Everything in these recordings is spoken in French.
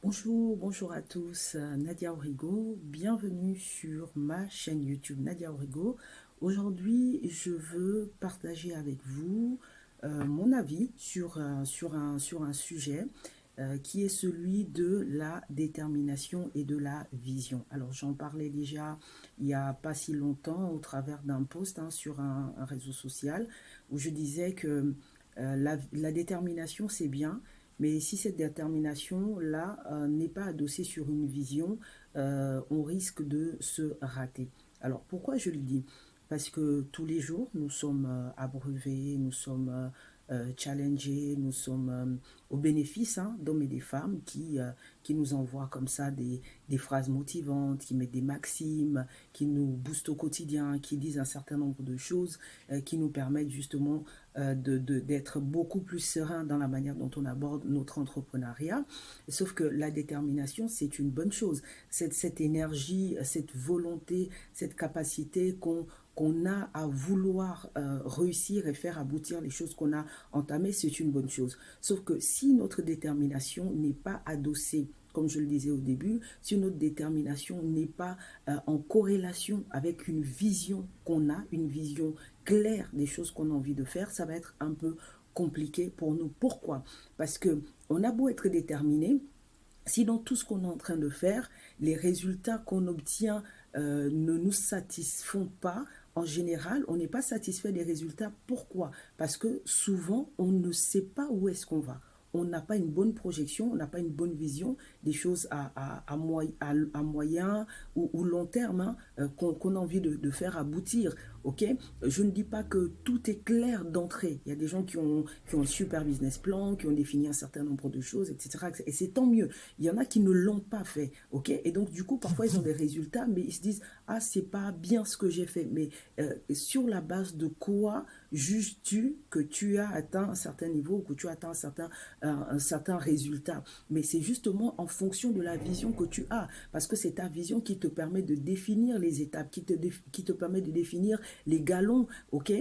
Bonjour à tous, Nadia Origo, bienvenue sur ma chaîne YouTube Nadia Origo. Aujourd'hui, je veux partager avec vous mon avis sur un sujet qui est celui de la détermination et de la vision. Alors, j'en parlais déjà il n'y a pas si longtemps au travers d'un post sur un réseau social où je disais que la détermination, c'est bien, mais si cette détermination-là n'est pas adossée sur une vision, on risque de se rater. Alors pourquoi je le dis? Parce que tous les jours, nous sommes abreuvés, nous sommes challengés, nous sommes au bénéfice d'hommes et des femmes qui nous envoient comme ça des phrases motivantes, qui mettent des maximes, qui nous boostent au quotidien, qui disent un certain nombre de choses qui nous permettent justement d'être beaucoup plus serein dans la manière dont on aborde notre entrepreneuriat. Sauf que la détermination, c'est une bonne chose. Cette énergie, cette volonté, cette capacité qu'on a à vouloir réussir et faire aboutir les choses qu'on a entamées, c'est une bonne chose. Sauf que si notre détermination n'est pas adossée, comme je le disais au début, si notre détermination n'est pas en corrélation avec une vision qu'on a, une vision claire des choses qu'on a envie de faire, ça va être un peu compliqué pour nous. Pourquoi? Parce que on a beau être déterminé, si dans tout ce qu'on est en train de faire, les résultats qu'on obtient ne nous satisfont pas, en général, on n'est pas satisfait des résultats. Pourquoi? Parce que souvent, on ne sait pas où est-ce qu'on va. On n'a pas une bonne projection, on n'a pas une bonne vision des choses à moyen ou long terme qu'on a envie de faire aboutir. Okay, je ne dis pas que tout est clair d'entrée. Il y a des gens qui ont un super business plan, qui ont défini un certain nombre de choses, etc. Et c'est tant mieux. Il y en a qui ne l'ont pas fait. Okay, et donc, du coup, parfois, ils ont des résultats, mais ils se disent, ah, c'est pas bien ce que j'ai fait. Mais sur la base de quoi juges-tu que tu as atteint un certain niveau ou que tu as atteint un certain résultat? Mais c'est justement en fonction de la vision que tu as. Parce que c'est ta vision qui te permet de définir les étapes, qui te permet de définir les galons, ok,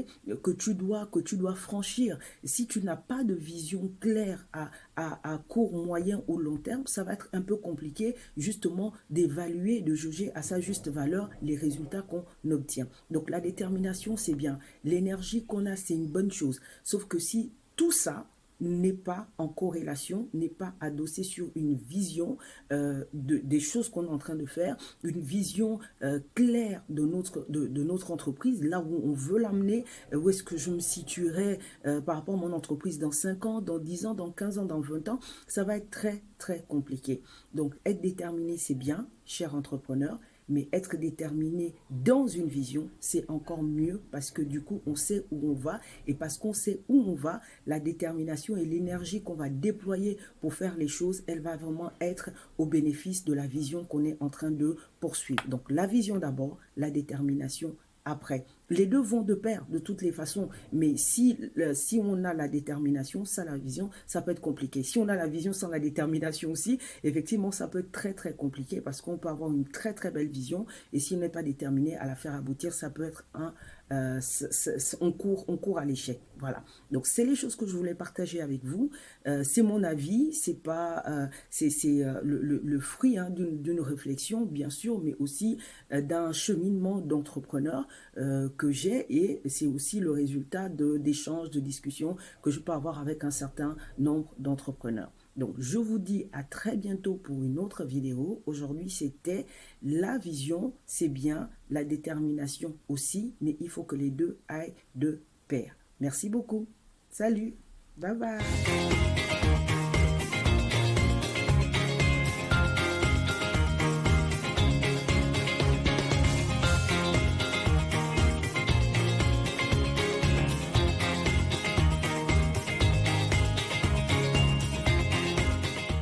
que tu dois franchir. Si tu n'as pas de vision claire à court, moyen ou long terme, ça va être un peu compliqué justement d'évaluer, de juger à sa juste valeur les résultats qu'on obtient. Donc la détermination, c'est bien. L'énergie qu'on a, c'est une bonne chose. Sauf que si tout ça n'est pas en corrélation, n'est pas adossé sur une vision des choses qu'on est en train de faire, une vision claire de notre entreprise, là où on veut l'amener, où est-ce que je me situerai par rapport à mon entreprise dans 5 ans, dans 10 ans, dans 15 ans, dans 20 ans, ça va être très, très compliqué. Donc, être déterminé, c'est bien, cher entrepreneur, mais être déterminé dans une vision, c'est encore mieux parce que du coup, on sait où on va et parce qu'on sait où on va, la détermination et l'énergie qu'on va déployer pour faire les choses, elle va vraiment être au bénéfice de la vision qu'on est en train de poursuivre. Donc, la vision d'abord, la détermination après. Les deux vont de pair de toutes les façons, mais si on a la détermination sans la vision, ça peut être compliqué. Si on a la vision sans la détermination aussi, effectivement, ça peut être très très compliqué parce qu'on peut avoir une très très belle vision et si on n'est pas déterminé à la faire aboutir, ça peut être on court à l'échec. Voilà. Donc c'est les choses que je voulais partager avec vous. C'est mon avis, c'est pas, c'est le fruit d'une réflexion bien sûr, mais aussi d'un cheminement d'entrepreneur que j'ai et c'est aussi le résultat d'échanges, de discussions que je peux avoir avec un certain nombre d'entrepreneurs. Donc, je vous dis à très bientôt pour une autre vidéo. Aujourd'hui, c'était la vision, c'est bien, la détermination aussi, mais il faut que les deux aillent de pair. Merci beaucoup. Salut. Bye bye.